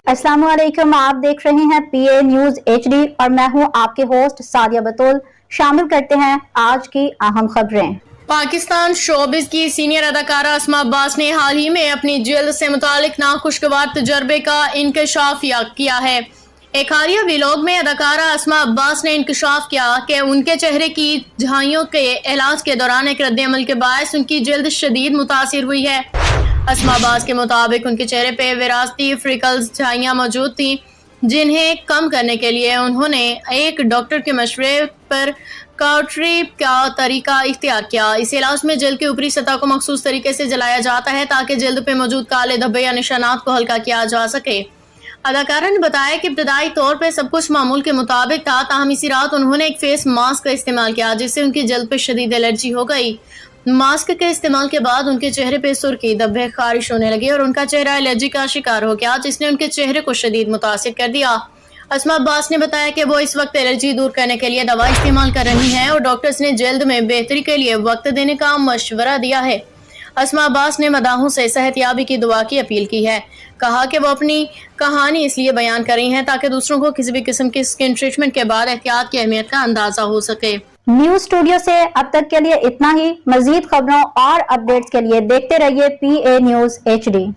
अस्सलाम वालेकुम, आप देख रहे हैं PA न्यूज HD और मैं हूं आपके होस्ट सादिया बतूल। शामिल करते हैं आज की अहम खबरें। पाकिस्तान शोबिज की सीनियर अदाकारा अस्मा अब्बास ने हाल ही में अपनी जिल्द से मुतालिक नाखुशगवार तजर्बे का इंकशाफ किया है। एक हालिया व्लॉग में अदाकारा अस्मा अब्बास ने इंकशाफ किया कि उनके चेहरे की झाइयों के इलाज के दौरान एक रद्द-ए-अमल के बायस उनकी जिल्द शदीद मुतासिर हुई है। अस्मा अब्बास के मुताबिक उनके चेहरे पे विरासती फ्रिकल्स झाइयाँ मौजूद थीं, जिन्हें कम करने के लिए उन्होंने एक डॉक्टर के मशवरे पर काउटरी का तरीका इख्तियार किया। इस इलाज में जल्द की ऊपरी सतह को मखसूस तरीके से जलाया जाता है ताकि जल्द पे मौजूद काले धब्बे या निशानात को हल्का किया जा सके। अदाकारा ने बताया कि इब्तदाई तौर पर सब कुछ मामूल के मुताबिक था, ताहम इसी रात उन्होंने एक फेस मास्क का इस्तेमाल किया जिससे उनकी जल्द पे शदीद एलर्जी हो गई। मास्क के इस्तेमाल के बाद उनके चेहरे पे सुर्खी, धब्बे, खारिश होने लगी और उनका चेहरा एलर्जी का शिकार हो गया, जिसने उनके चेहरे को शदीद मुतासिर कर दिया। अस्मा अब्बास ने बताया कि वो इस वक्त एलर्जी दूर करने के लिए दवा इस्तेमाल कर रही हैं और डॉक्टर्स ने जल्द में बेहतरी के लिए वक्त देने का मशवरा दिया है। अस्मा अब्बास ने मदाहों से सेहतयाबी की दुआ की अपील की है। कहा कि वो अपनी कहानी इसलिए बयान कर रही हैं ताकि दूसरों को किसी भी किस्म की स्किन ट्रीटमेंट के बाद एहतियात की अहमियत का अंदाजा हो सके। न्यूज स्टूडियो से अब तक के लिए इतना ही। मजीद खबरों और अपडेट्स के लिए देखते रहिए PA न्यूज HD।